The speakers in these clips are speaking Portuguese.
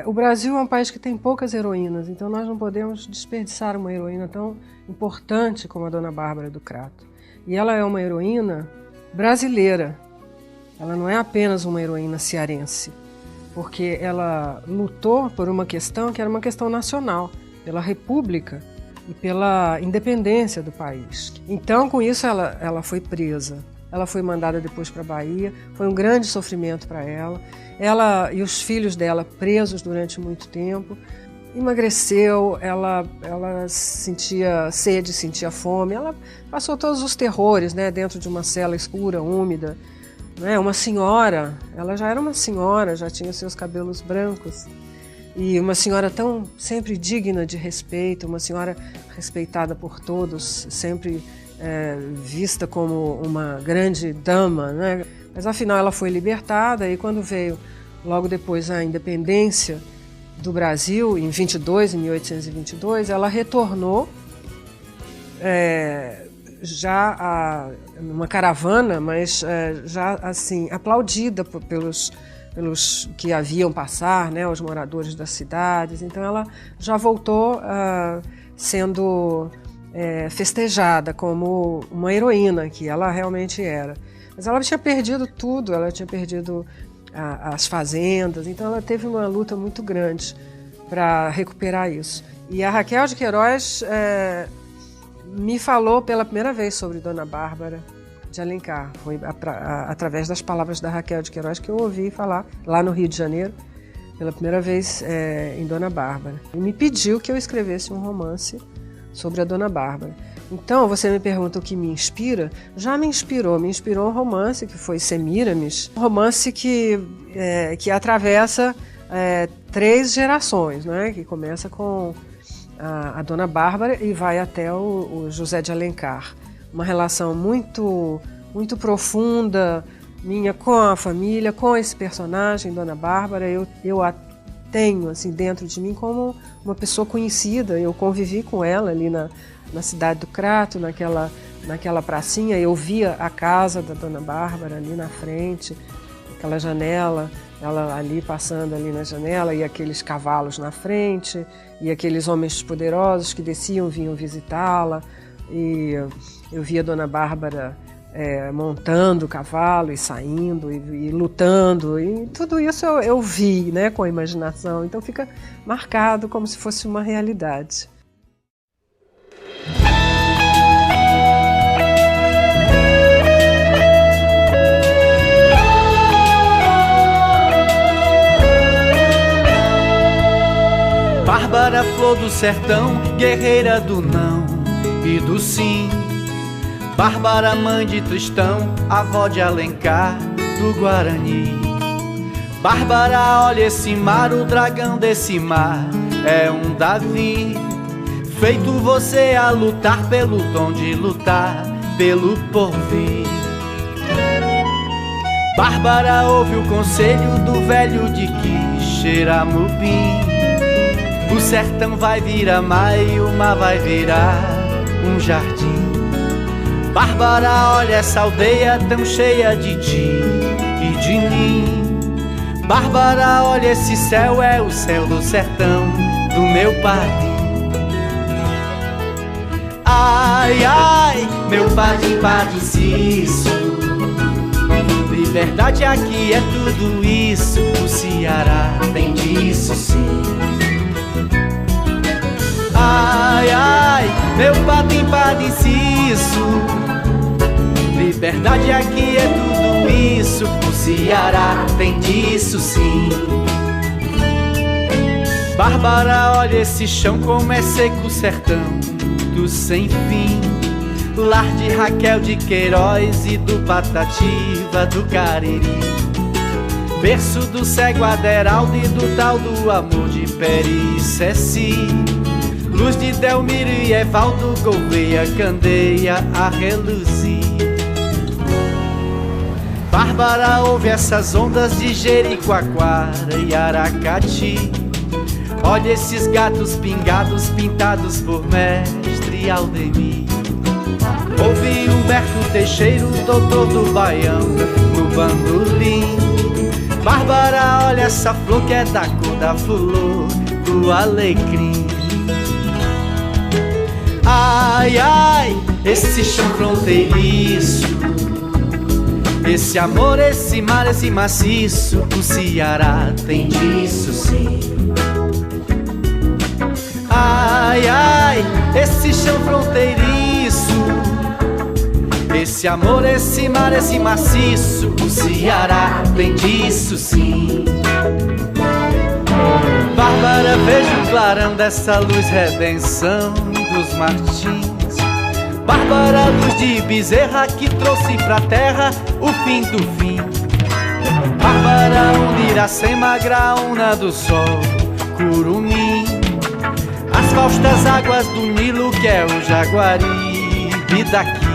O Brasil é um país que tem poucas heroínas, então nós não podemos desperdiçar uma heroína tão importante como a Dona Bárbara do Crato. E ela é uma heroína brasileira, ela não é apenas uma heroína cearense, porque ela lutou por uma questão que era uma questão nacional, pela república e pela independência do país. Então, com isso, ela foi presa. Ela foi mandada depois para a Bahia, foi um grande sofrimento para ela. Ela e os filhos dela presos durante muito tempo. Emagreceu, ela sentia sede, sentia fome. Ela passou todos os terrores, né, dentro de uma cela escura, úmida. Né, uma senhora, ela já era uma senhora, já tinha seus cabelos brancos. E uma senhora tão sempre digna de respeito, uma senhora respeitada por todos, sempre vista como uma grande dama, né? Mas afinal ela foi libertada e quando veio logo depois a independência do Brasil, em 1822, ela retornou já numa caravana, mas já assim aplaudida pelos que haviam passar, né, os moradores das cidades. Então ela já voltou sendo festejada como uma heroína, que ela realmente era. Mas ela tinha perdido tudo, ela tinha perdido as fazendas, então ela teve uma luta muito grande para recuperar isso. E a Raquel de Queiroz me falou pela primeira vez sobre Dona Bárbara de Alencar. Foi através das palavras da Raquel de Queiroz que eu ouvi falar lá no Rio de Janeiro, pela primeira vez em Dona Bárbara. E me pediu que eu escrevesse um romance sobre a Dona Bárbara. Então, você me pergunta o que me inspira? Já me inspirou um romance que foi Semíramis, um romance que atravessa 3 gerações, né? Que começa com a Dona Bárbara e vai até o José de Alencar. Uma relação muito, muito profunda minha com a família, com esse personagem, Dona Bárbara. Eu a tenho assim, dentro de mim como uma pessoa conhecida. Eu convivi com ela ali na cidade do Crato, naquela pracinha. Eu via a casa da Dona Bárbara ali na frente, aquela janela, ela ali passando ali na janela, e aqueles cavalos na frente, e aqueles homens poderosos que desciam, vinham visitá-la. E eu via a Dona Bárbara montando o cavalo e saindo e lutando, e tudo isso eu vi, né, com a imaginação, então fica marcado como se fosse uma realidade. Bárbara, flor do sertão, guerreira do não e do sim. Bárbara, mãe de Tristão, avó de Alencar, do Guarani. Bárbara, olha esse mar, o dragão desse mar é um Davi. Feito você a lutar pelo dom de lutar, pelo porvir. Bárbara, ouve o conselho do velho de Quixeramobim. O sertão vai virar mar e o mar vai virar um jardim. Bárbara, olha essa aldeia tão cheia de ti e de mim. Bárbara, olha esse céu, é o céu do sertão do meu padim. Ai, ai, meu padim, padiciço. Liberdade aqui é tudo isso, o Ceará tem disso sim. Ai, ai, meu padim, padiciço. Liberdade aqui é tudo isso, o Ceará tem disso sim. Bárbara, olha esse chão como é seco o sertão do sem fim. Lar de Raquel de Queiroz e do Patativa do Cariri. Berço do cego Aderaldo e do tal do amor de Peri Ceci. Luz de Delmiro e Evaldo, Gouveia, Candeia a reluzir. Bárbara, ouve essas ondas de Jericoacoara e Aracati. Olha esses gatos pingados pintados por mestre Aldemir. Ouve Humberto Teixeira, doutor do Baião, no bandolim. Bárbara, Bárbara, olha essa flor que é da cor da flor do alecrim. Ai, ai, esse chão fronteiriço, esse amor, esse mar, esse maciço, o Ceará tem disso sim. Ai, ai, esse chão fronteiriço, esse amor, esse mar, esse maciço, o Ceará tem disso sim. Bárbara, veja o clarão dessa luz, redenção dos Martins. Bárbara, luz de Bezerra que trouxe pra terra o fim do fim. Bárbara, onde Iracema, graúna do sol, curumim. As faustas águas do Nilo que é o Jaguaribe daqui.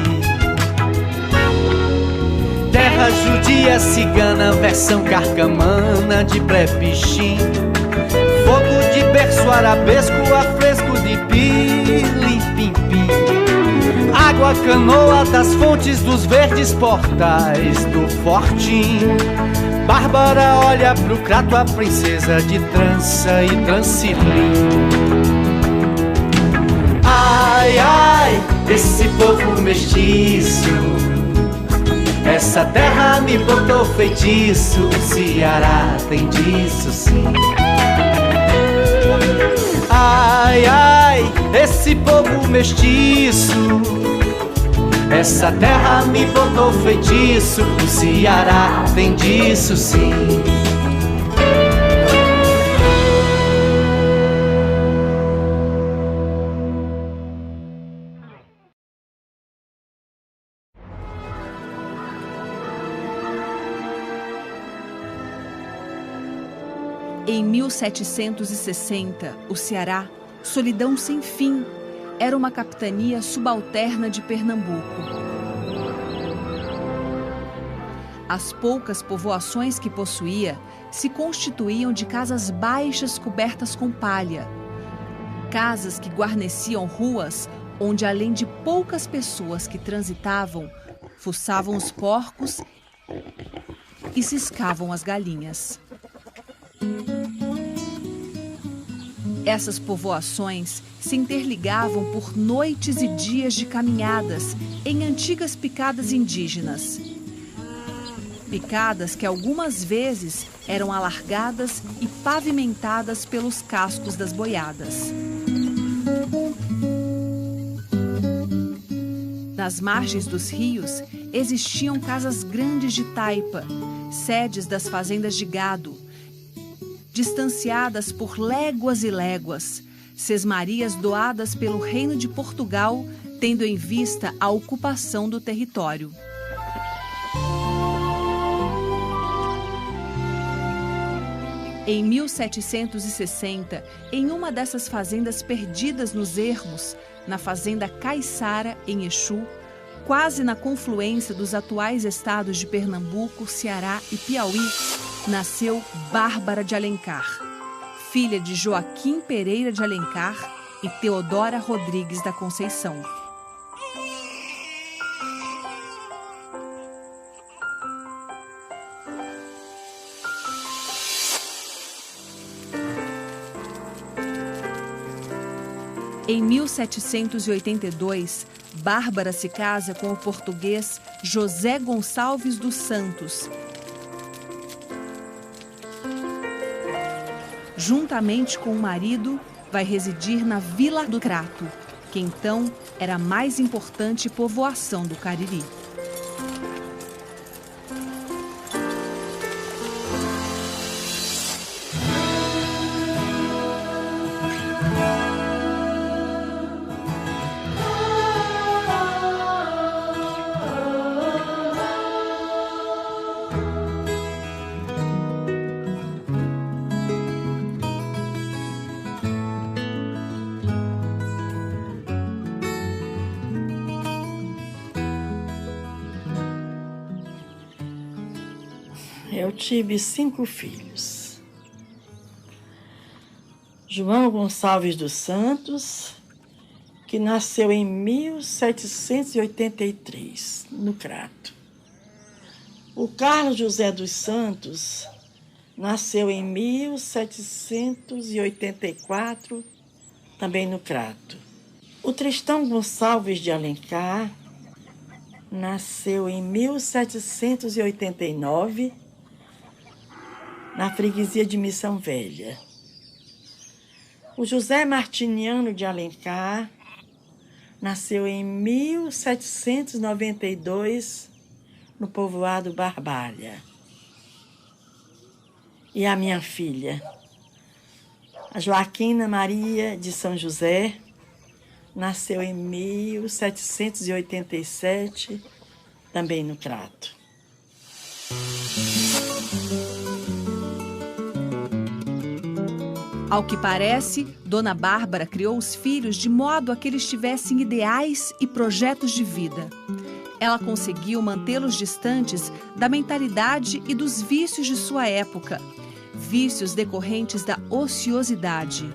Terra judia cigana, versão carcamana de pré-pichim. Fogo de berço arabesco, afresco de pilim-pim-pim. Água canoa das fontes dos verdes portais do Fortim. Bárbara olha pro Crato, a princesa de trança e Transcilim. Ai, ai, esse povo mestiço, essa terra me botou feitiço, o Ceará tem disso sim. Ai, ai, esse povo mestiço, essa terra me botou feitiço, o Ceará tem disso sim. Em 1760, o Ceará, solidão sem fim, era uma capitania subalterna de Pernambuco. As poucas povoações que possuía se constituíam de casas baixas cobertas com palha. Casas que guarneciam ruas onde, além de poucas pessoas que transitavam, fuçavam os porcos e ciscavam as galinhas. Essas povoações se interligavam por noites e dias de caminhadas em antigas picadas indígenas. Picadas que algumas vezes eram alargadas e pavimentadas pelos cascos das boiadas. Nas margens dos rios existiam casas grandes de taipa, sedes das fazendas de gado, distanciadas por léguas e léguas, sesmarias doadas pelo Reino de Portugal, tendo em vista a ocupação do território. Em 1760, em uma dessas fazendas perdidas nos ermos, na fazenda Caiçara, em Exu, quase na confluência dos atuais estados de Pernambuco, Ceará e Piauí, nasceu Bárbara de Alencar, filha de Joaquim Pereira de Alencar e Teodora Rodrigues da Conceição. Em 1782, Bárbara se casa com o português José Gonçalves dos Santos. Juntamente com o marido, vai residir na Vila do Crato, que então era a mais importante povoação do Cariri. Eu tive 5 filhos. João Gonçalves dos Santos, que nasceu em 1783, no Crato. O Carlos José dos Santos, nasceu em 1784, também no Crato. O Tristão Gonçalves de Alencar nasceu em 1789, na freguesia de Missão Velha. O José Martiniano de Alencar nasceu em 1792, no povoado Barbalha. E a minha filha, a Joaquina Maria de São José, nasceu em 1787, também no Crato. Ao que parece, Dona Bárbara criou os filhos de modo a que eles tivessem ideais e projetos de vida. Ela conseguiu mantê-los distantes da mentalidade e dos vícios de sua época, vícios decorrentes da ociosidade,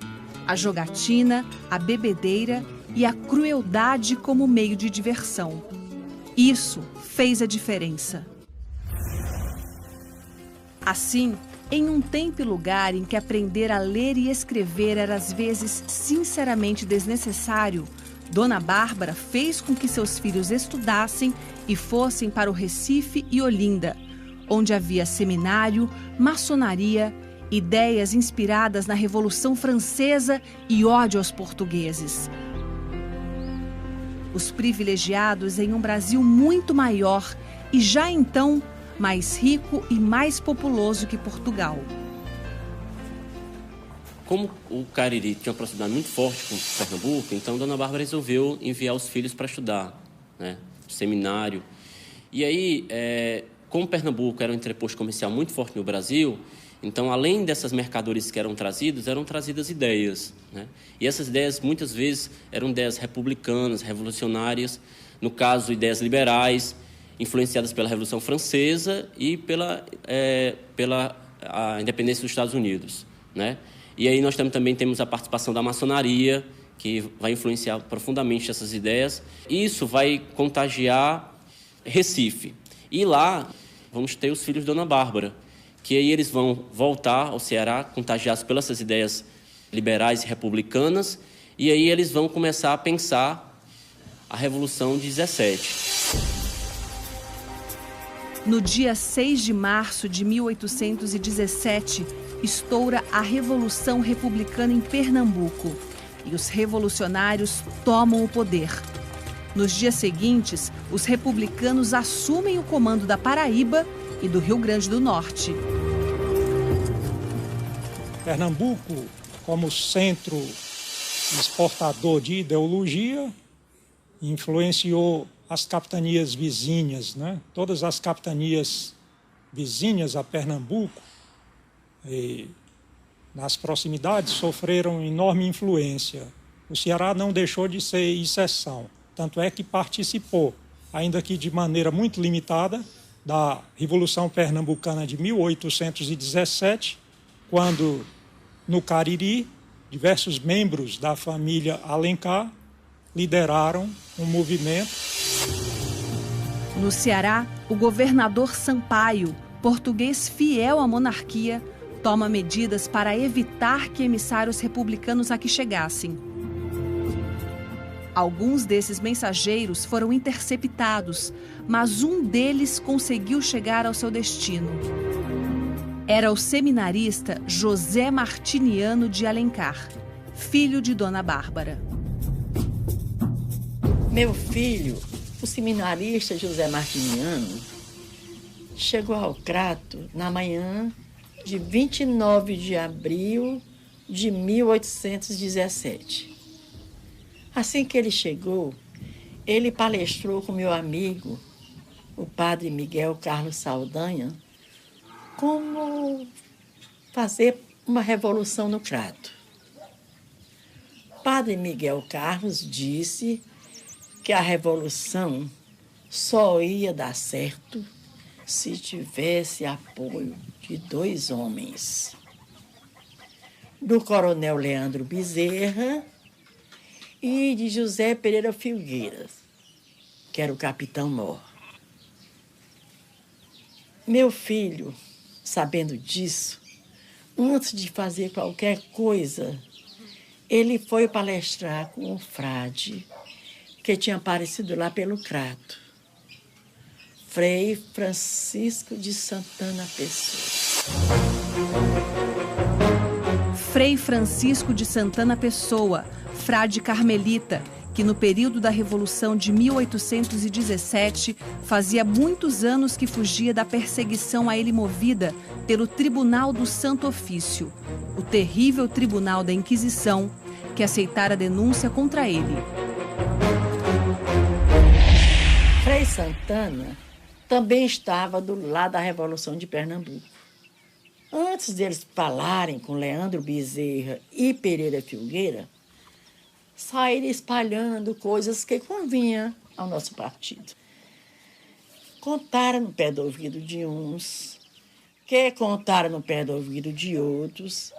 a jogatina, a bebedeira e a crueldade como meio de diversão. Isso fez a diferença. Assim, em um tempo e lugar em que aprender a ler e escrever era às vezes sinceramente desnecessário, Dona Bárbara fez com que seus filhos estudassem e fossem para o Recife e Olinda, onde havia seminário, maçonaria, ideias inspiradas na Revolução Francesa e ódio aos portugueses. Os privilegiados em um Brasil muito maior e já então mais rico e mais populoso que Portugal. Como o Cariri tinha uma proximidade muito forte com Pernambuco, então Dona Bárbara resolveu enviar os filhos para estudar, né, seminário. E aí, como Pernambuco era um entreposto comercial muito forte no Brasil, então, além dessas mercadorias que eram trazidas ideias, né? E essas ideias, muitas vezes, eram ideias republicanas, revolucionárias, no caso, ideias liberais, influenciadas pela Revolução Francesa e pela a independência dos Estados Unidos, né? E aí nós também temos a participação da maçonaria, que vai influenciar profundamente essas ideias. Isso vai contagiar Recife. E lá vamos ter os filhos de Dona Bárbara, que aí eles vão voltar ao Ceará, contagiados pelas essas ideias liberais e republicanas, e aí eles vão começar a pensar a Revolução de 17. No dia 6 de março de 1817, estoura a Revolução Republicana em Pernambuco e os revolucionários tomam o poder. Nos dias seguintes, os republicanos assumem o comando da Paraíba e do Rio Grande do Norte. Pernambuco, como centro exportador de ideologia, influenciou as capitanias vizinhas, né? Todas as capitanias vizinhas a Pernambuco, nas proximidades, sofreram enorme influência. O Ceará não deixou de ser exceção, tanto é que participou, ainda que de maneira muito limitada, da Revolução Pernambucana de 1817, quando, no Cariri, diversos membros da família Alencar lideraram um movimento. No Ceará, o governador Sampaio, português fiel à monarquia, toma medidas para evitar que emissários republicanos aqui chegassem. Alguns desses mensageiros foram interceptados, mas um deles conseguiu chegar ao seu destino. Era o seminarista José Martiniano de Alencar, filho de Dona Bárbara. Meu filho, o seminarista José Martiniano, chegou ao Crato na manhã de 29 de abril de 1817. Assim que ele chegou, ele palestrou com meu amigo, o padre Miguel Carlos Saldanha, como fazer uma revolução no Crato. O padre Miguel Carlos disse que a revolução só ia dar certo se tivesse apoio de 2 homens, do coronel Leandro Bezerra e de José Pereira Filgueiras, que era o capitão-mor. Meu filho, sabendo disso, antes de fazer qualquer coisa, ele foi palestrar com um frade que tinha aparecido lá pelo Crato, Frei Francisco de Santana Pessoa. Frei Francisco de Santana Pessoa, frade carmelita, que no período da Revolução de 1817 fazia muitos anos que fugia da perseguição a ele movida pelo Tribunal do Santo Ofício, o terrível tribunal da Inquisição, que aceitara a denúncia contra ele. Frei Santana também estava do lado da Revolução de Pernambuco. Antes deles falarem com Leandro Bezerra e Pereira Filgueira, saíram espalhando coisas que convinham ao nosso partido. Contaram no pé do ouvido de uns, que contaram no pé do ouvido de outros,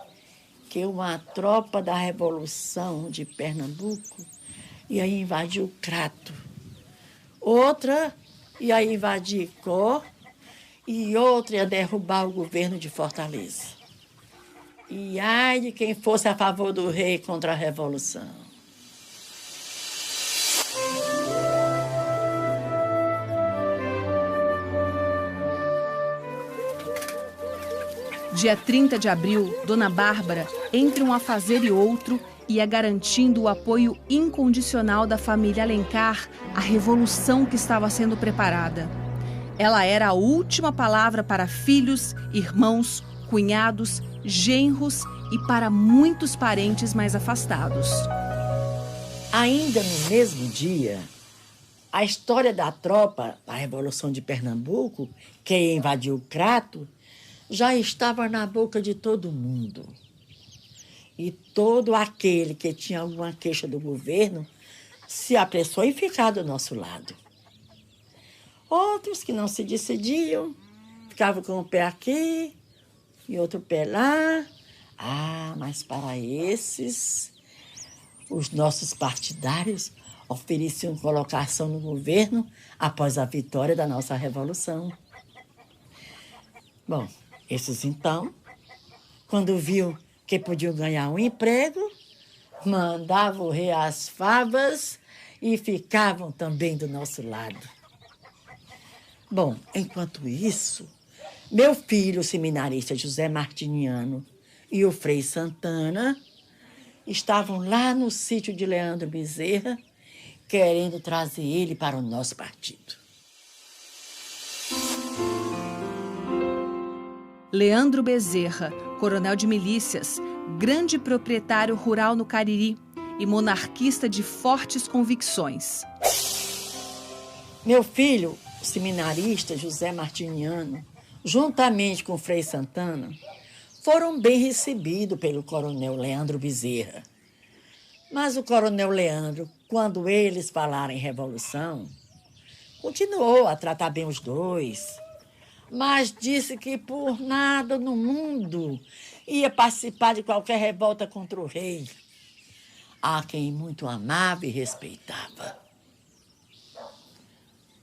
que uma tropa da Revolução de Pernambuco ia invadir o Crato. Outra ia invadir Icó e outra ia derrubar o governo de Fortaleza. E ai de quem fosse a favor do rei contra a Revolução. Dia 30 de abril, Dona Bárbara, entre um afazer e outro, ia garantindo o apoio incondicional da família Alencar à revolução que estava sendo preparada. Ela era a última palavra para filhos, irmãos, cunhados, genros e para muitos parentes mais afastados. Ainda no mesmo dia, a história da tropa da Revolução de Pernambuco, que invadiu o Crato, já estava na boca de todo mundo. E todo aquele que tinha alguma queixa do governo se apressou em ficar do nosso lado. Outros que não se decidiam, ficavam com o pé aqui e outro pé lá. Ah, mas para esses, os nossos partidários ofereciam colocação no governo após a vitória da nossa Revolução. Bom, esses então, quando viam que podiam ganhar um emprego, mandavam o rei às favas e ficavam também do nosso lado. Bom, enquanto isso, meu filho, o seminarista José Martiniano e o Frei Santana estavam lá no sítio de Leandro Bezerra, querendo trazer ele para o nosso partido. Leandro Bezerra, coronel de milícias, grande proprietário rural no Cariri e monarquista de fortes convicções. Meu filho, o seminarista José Martiniano, juntamente com o Frei Santana, foram bem recebidos pelo coronel Leandro Bezerra. Mas o coronel Leandro, quando eles falaram em revolução, continuou a tratar bem os dois, mas disse que por nada no mundo ia participar de qualquer revolta contra o rei, a quem muito amava e respeitava.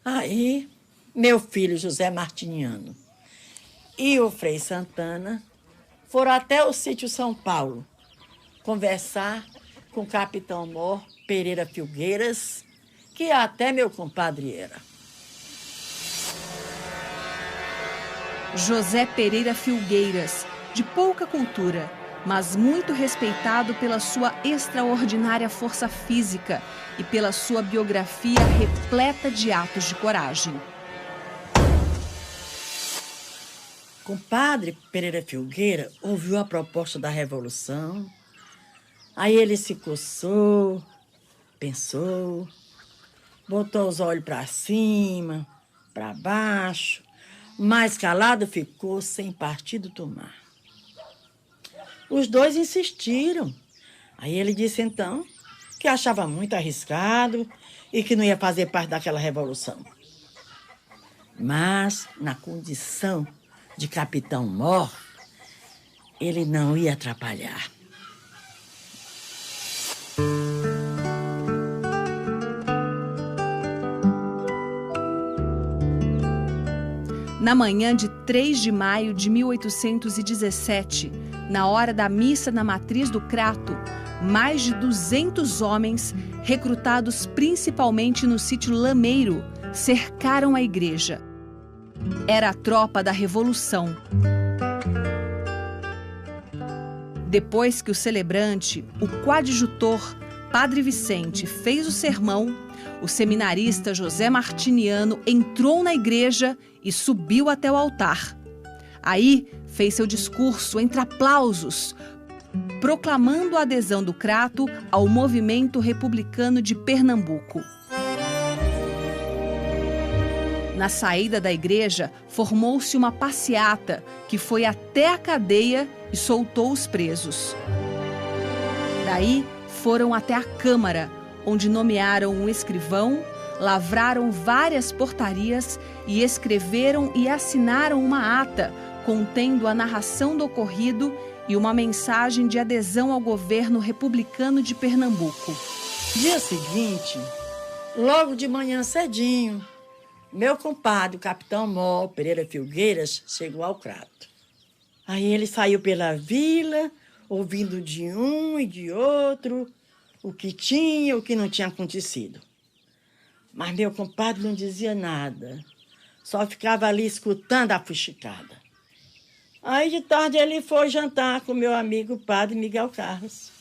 Aí, meu filho José Martiniano e o Frei Santana foram até o sítio São Paulo conversar com o capitão Mor Pereira Filgueiras, que até meu compadre era. José Pereira Filgueiras, de pouca cultura, mas muito respeitado pela sua extraordinária força física e pela sua biografia repleta de atos de coragem. Compadre Pereira Filgueira ouviu a proposta da revolução, aí ele se coçou, pensou, botou os olhos para cima, para baixo, mas calado ficou sem partido tomar. Os dois insistiram. Aí ele disse então que achava muito arriscado e que não ia fazer parte daquela revolução. Mas, na condição de capitão Mor, ele não ia atrapalhar. Na manhã de 3 de maio de 1817, na hora da missa na matriz do Crato, mais de 200 homens, recrutados principalmente no sítio Lameiro, cercaram a igreja. Era a tropa da Revolução. Depois que o celebrante, o coadjutor, Padre Vicente, fez o sermão, o seminarista José Martiniano entrou na igreja e subiu até o altar. Aí fez seu discurso entre aplausos, proclamando a adesão do Crato ao movimento republicano de Pernambuco. Na saída da igreja, formou-se uma passeata que foi até a cadeia e soltou os presos. Daí, foram até a Câmara, onde nomearam um escrivão, lavraram várias portarias e escreveram e assinaram uma ata contendo a narração do ocorrido e uma mensagem de adesão ao governo republicano de Pernambuco. Dia seguinte, logo de manhã cedinho, meu compadre, o capitão Mó Pereira Filgueiras, chegou ao Crato. Aí ele saiu pela vila, ouvindo de um e de outro o que tinha e o que não tinha acontecido. Mas meu compadre não dizia nada, só ficava ali escutando a fuxicada. Aí de tarde ele foi jantar com meu amigo padre Miguel Carlos.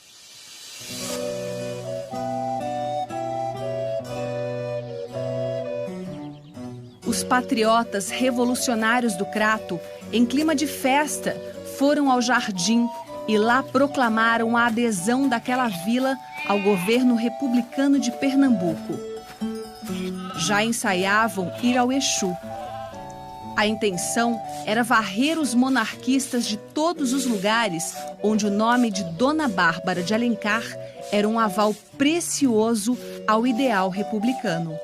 Os patriotas revolucionários do Crato, em clima de festa, foram ao jardim e lá proclamaram a adesão daquela vila ao governo republicano de Pernambuco. Já ensaiavam ir ao Exu. A intenção era varrer os monarquistas de todos os lugares onde o nome de Dona Bárbara de Alencar era um aval precioso ao ideal republicano.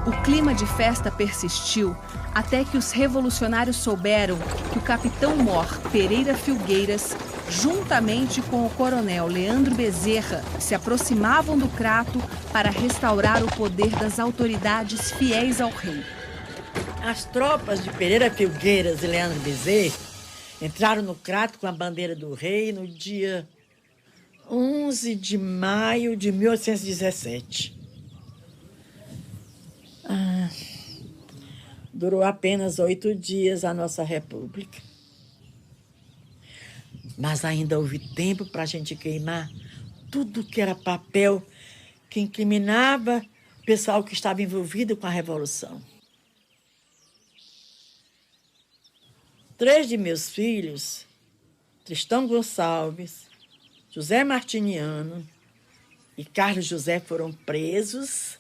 O clima de festa persistiu até que os revolucionários souberam que o capitão Mor Pereira Filgueiras, juntamente com o coronel Leandro Bezerra, se aproximavam do Crato para restaurar o poder das autoridades fiéis ao rei. As tropas de Pereira Filgueiras e Leandro Bezerra entraram no Crato com a bandeira do rei no dia 11 de maio de 1817. Durou apenas 8 dias a nossa república. Mas ainda houve tempo para a gente queimar tudo que era papel que incriminava o pessoal que estava envolvido com a Revolução. 3 de meus filhos, Tristão Gonçalves, José Martiniano e Carlos José, foram presos,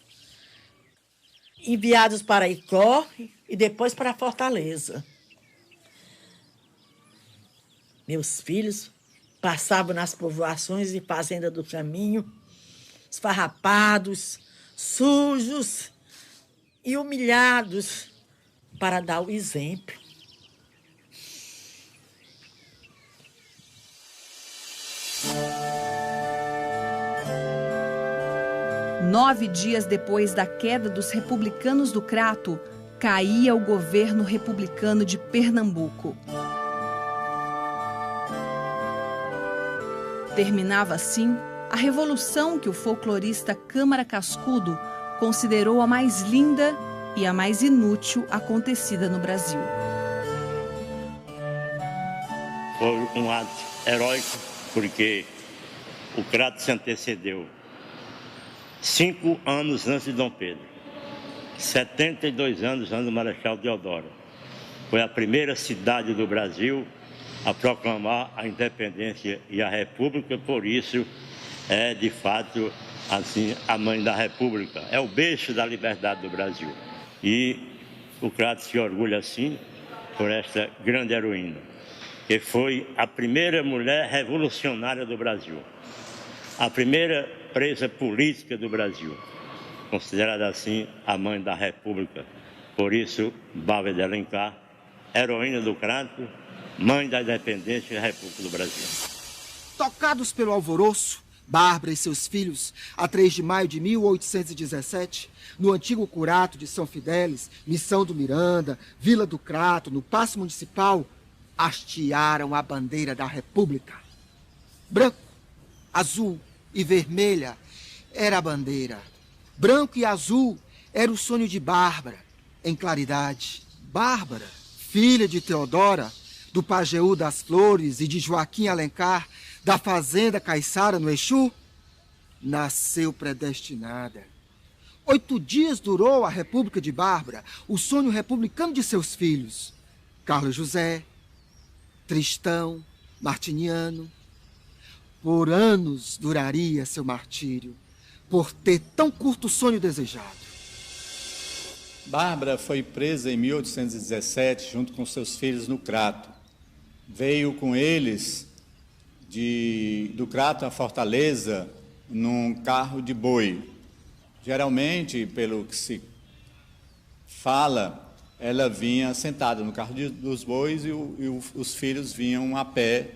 enviados para Icó e depois para Fortaleza. Meus filhos passavam nas povoações e fazendas do caminho, esfarrapados, sujos e humilhados, para dar o exemplo. Nove dias depois da queda dos republicanos do Crato, caía o governo republicano de Pernambuco. Terminava assim a revolução que o folclorista Câmara Cascudo considerou a mais linda e a mais inútil acontecida no Brasil. Foi um ato heróico, porque o Crato se antecedeu 5 anos antes de Dom Pedro, 72 anos antes do Marechal Deodoro. Foi a primeira cidade do Brasil a proclamar a independência e a república, por isso é, de fato, assim, a mãe da república. É o berço da liberdade do Brasil. E o Crato se orgulha, assim, por esta grande heroína, que foi a primeira mulher revolucionária do Brasil, a primeira presa política do Brasil, considerada assim a mãe da República. Por isso, Bárbara de Alencar, heroína do Crato, mãe da independência e República do Brasil. Tocados pelo alvoroço, Bárbara e seus filhos, a 3 de maio de 1817, no antigo curato de São Fidélis, Missão do Miranda, Vila do Crato, no Paço Municipal, hastearam a bandeira da República. Branco, azul e vermelha era a bandeira. Branco e azul era o sonho de Bárbara, em claridade. Bárbara, filha de Teodora, do Pajeú das Flores e de Joaquim Alencar, da fazenda Caiçara no Exu, nasceu predestinada. 8 dias durou a República de Bárbara, o sonho republicano de seus filhos. Carlos José, Tristão, Martiniano. Por anos duraria seu martírio, por ter tão curto sonho desejado. Bárbara foi presa em 1817, junto com seus filhos, no Crato. Veio com eles do Crato à Fortaleza num carro de boi. Geralmente, pelo que se fala, ela vinha sentada no carro dos bois e os filhos vinham a pé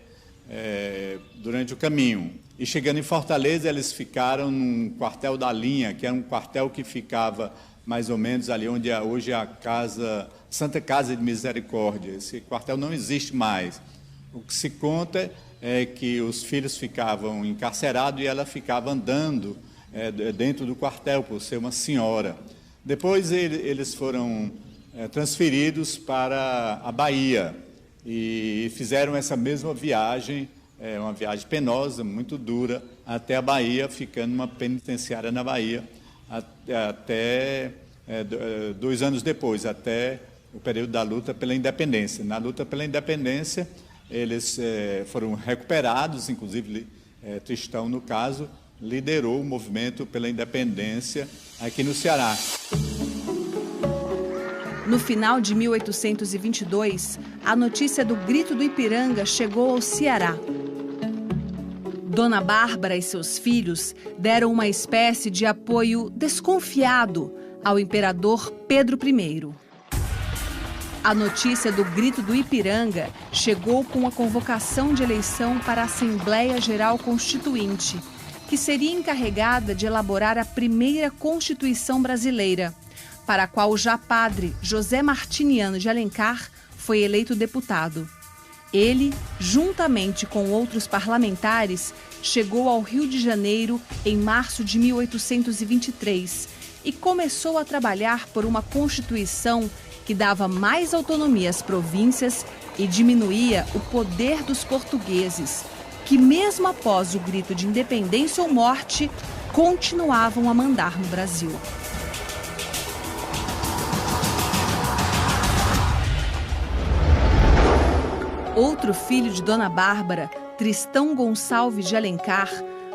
durante o caminho. E chegando em Fortaleza, eles ficaram num quartel da linha, que era um quartel que ficava mais ou menos ali onde hoje é a Santa Casa de Misericórdia. Esse quartel não existe mais. O que se conta é que os filhos ficavam encarcerados e ela ficava andando dentro do quartel, por ser uma senhora. Depois eles foram transferidos para a Bahia e fizeram essa mesma viagem, uma viagem penosa, muito dura, até a Bahia, ficando numa penitenciária na Bahia, até 2 anos depois, até o período da luta pela independência. Na luta pela independência, eles foram recuperados, inclusive Tristão, no caso, liderou o movimento pela independência aqui no Ceará. No final de 1822, a notícia do Grito do Ipiranga chegou ao Ceará. Dona Bárbara e seus filhos deram uma espécie de apoio desconfiado ao imperador Pedro I. A notícia do Grito do Ipiranga chegou com a convocação de eleição para a Assembleia Geral Constituinte, que seria encarregada de elaborar a primeira Constituição brasileira, para a qual o já padre José Martiniano de Alencar foi eleito deputado. Ele, juntamente com outros parlamentares, chegou ao Rio de Janeiro em março de 1823 e começou a trabalhar por uma Constituição que dava mais autonomia às províncias e diminuía o poder dos portugueses, que mesmo após o grito de independência ou morte, continuavam a mandar no Brasil. Outro filho de Dona Bárbara, Tristão Gonçalves de Alencar,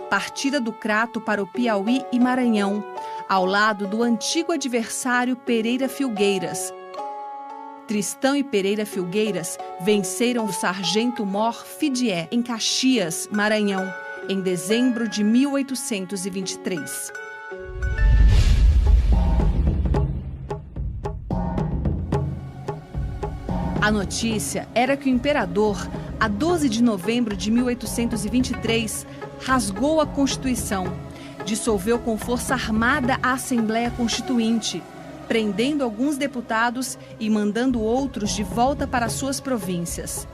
partira do Crato para o Piauí e Maranhão, ao lado do antigo adversário Pereira Filgueiras. Tristão e Pereira Filgueiras venceram o sargento-mor Fidié, em Caxias, Maranhão, em dezembro de 1823. A notícia era que o imperador, a 12 de novembro de 1823, rasgou a Constituição, dissolveu com força armada a Assembleia Constituinte, prendendo alguns deputados e mandando outros de volta para suas províncias.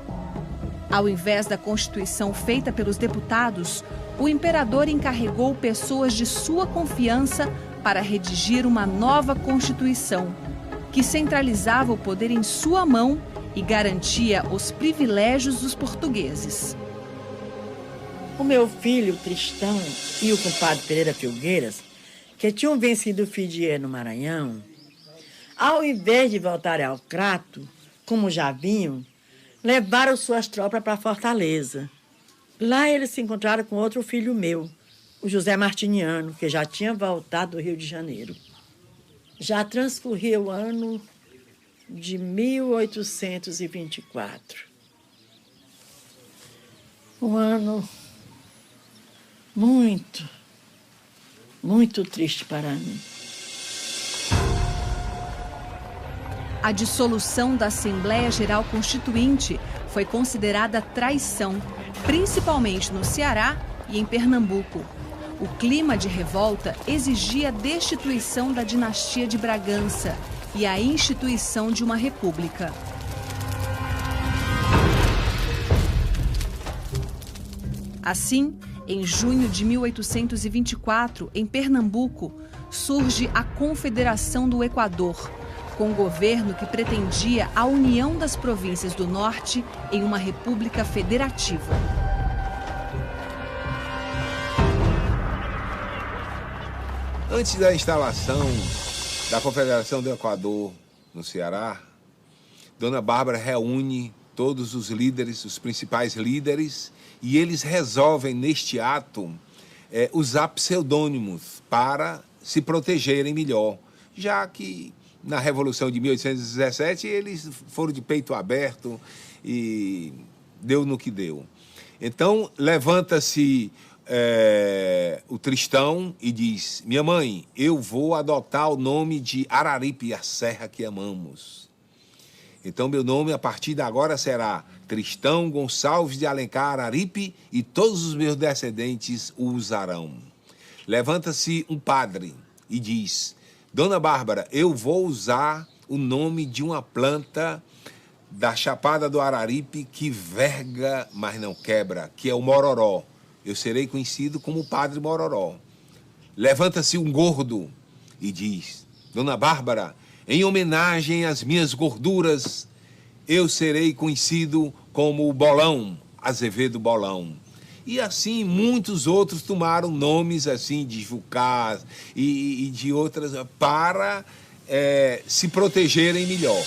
Ao invés da Constituição feita pelos deputados, o imperador encarregou pessoas de sua confiança para redigir uma nova Constituição, que centralizava o poder em sua mão e garantia os privilégios dos portugueses. O meu filho, Tristão, e o compadre Pereira Filgueiras, que tinham vencido o Fidié no Maranhão, ao invés de voltarem ao Crato, como já vinham, levaram suas tropas para Fortaleza. Lá eles se encontraram com outro filho meu, o José Martiniano, que já tinha voltado do Rio de Janeiro. Já transcorria o ano de 1824. Um ano muito, muito triste para mim. A dissolução da Assembleia Geral Constituinte foi considerada traição, principalmente no Ceará, e em Pernambuco. O clima de revolta exigia a destituição da dinastia de Bragança e a instituição de uma república. Assim, em junho de 1824, em Pernambuco, surge a Confederação do Equador, com um governo que pretendia a união das províncias do norte em uma república federativa. Antes da instalação da Confederação do Equador no Ceará, Dona Bárbara reúne todos os líderes, os principais líderes, e eles resolvem, neste ato, usar pseudônimos para se protegerem melhor, já que na Revolução de 1817 eles foram de peito aberto e deu no que deu. Então, levanta-se o Tristão e diz: minha mãe, eu vou adotar o nome de Araripe, a serra que amamos. Então, meu nome, a partir de agora, será Tristão Gonçalves de Alencar Araripe, e todos os meus descendentes o usarão. Levanta-se um padre e diz: Dona Bárbara, eu vou usar o nome de uma planta da Chapada do Araripe que verga, mas não quebra, que é o mororó. Eu serei conhecido como Padre Mororó. Levanta-se um gordo e diz: Dona Bárbara, em homenagem às minhas gorduras, eu serei conhecido como o Bolão, Azevedo Bolão. E assim muitos outros tomaram nomes assim de Jucás e de outras para se protegerem melhor.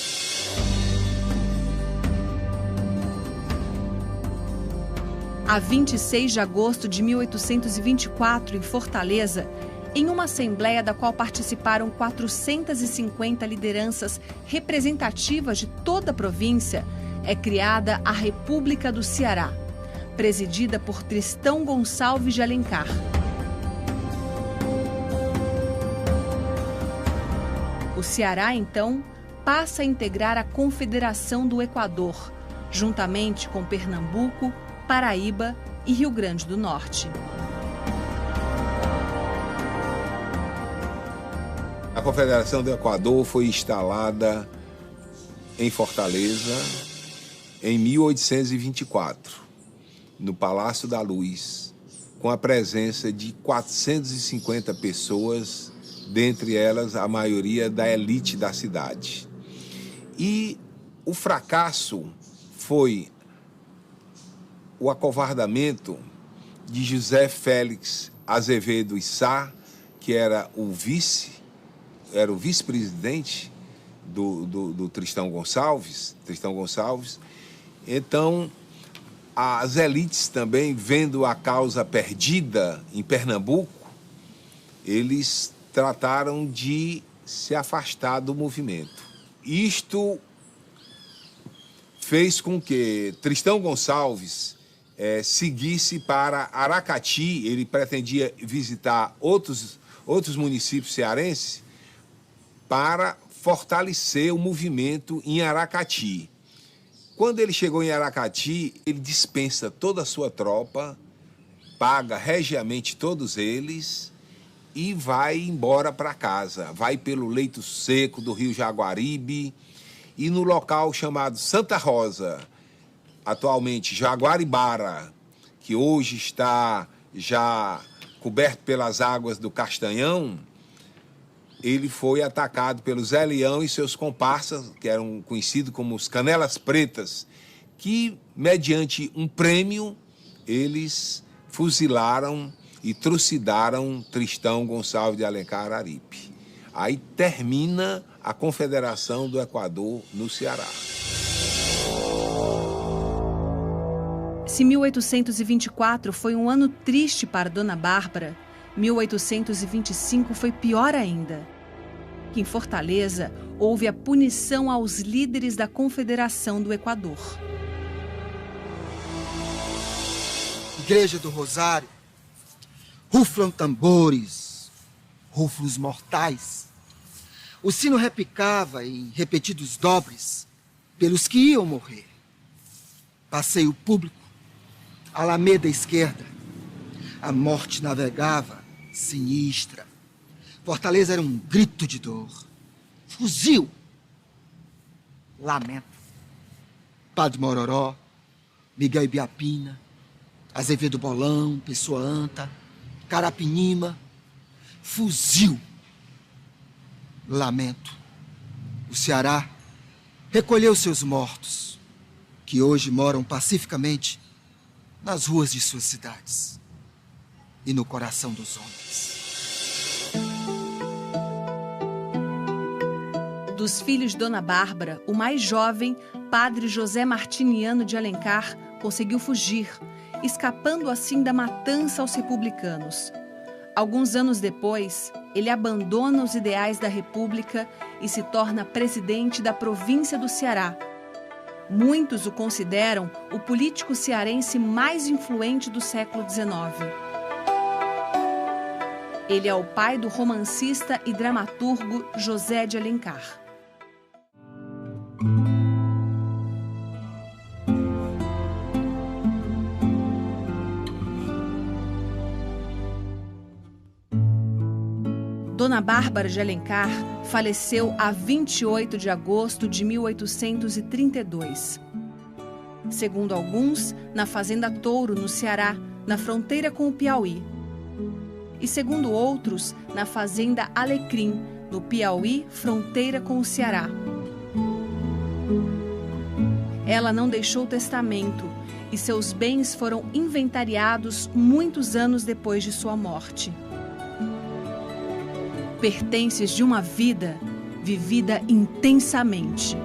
A 26 de agosto de 1824, em Fortaleza, em uma assembleia da qual participaram 450 lideranças representativas de toda a província, é criada a República do Ceará, presidida por Tristão Gonçalves de Alencar. O Ceará, então, passa a integrar a Confederação do Equador, juntamente com Pernambuco, Paraíba e Rio Grande do Norte. A Confederação do Equador foi instalada em Fortaleza em 1824, no Palácio da Luz, com a presença de 450 pessoas, dentre elas a maioria da elite da cidade. E o fracasso foi o acovardamento de José Félix Azevedo Issá, que era o vice-presidente do Tristão Gonçalves. Então, as elites também, vendo a causa perdida em Pernambuco, eles trataram de se afastar do movimento. Isto fez com que Tristão Gonçalves seguisse para Aracati. Ele pretendia visitar outros municípios cearenses para fortalecer o movimento em Aracati. Quando ele chegou em Aracati, ele dispensa toda a sua tropa, paga regiamente todos eles e vai embora para casa. Vai pelo leito seco do rio Jaguaribe e no local chamado Santa Rosa, atualmente Jaguaribara, que hoje está já coberto pelas águas do Castanhão, ele foi atacado pelo Zé Leão e seus comparsas, que eram conhecidos como os Canelas Pretas, que, mediante um prêmio, eles fuzilaram e trucidaram Tristão Gonçalves de Alencar Araripe. Aí termina a Confederação do Equador no Ceará. Se 1824 foi um ano triste para Dona Bárbara, 1825 foi pior ainda. Em Fortaleza, houve a punição aos líderes da Confederação do Equador. Igreja do Rosário, ruflam tambores, ruflos mortais. O sino repicava em repetidos dobres pelos que iam morrer. Passeio público, Alameda esquerda, A morte navegava, sinistra. Fortaleza era um grito de dor. Fuzil! Lamento. Padre Mororó, Miguel Ibiapina, Azevedo Bolão, Pessoa Anta, Carapinima. Fuzil! Lamento. O Ceará recolheu seus mortos, que hoje moram pacificamente nas ruas de suas cidades e no coração dos homens. Dos filhos de Dona Bárbara, o mais jovem, Padre José Martiniano de Alencar, conseguiu fugir, escapando assim da matança aos republicanos. Alguns anos depois, ele abandona os ideais da República e se torna presidente da província do Ceará. Muitos o consideram o político cearense mais influente do século XIX. Ele é o pai do romancista e dramaturgo José de Alencar. Dona Bárbara de Alencar faleceu a 28 de agosto de 1832. Segundo alguns, na Fazenda Touro, no Ceará, na fronteira com o Piauí. E segundo outros, na Fazenda Alecrim, no Piauí, fronteira com o Ceará. Ela não deixou testamento e seus bens foram inventariados muitos anos depois de sua morte. Pertences de uma vida vivida intensamente.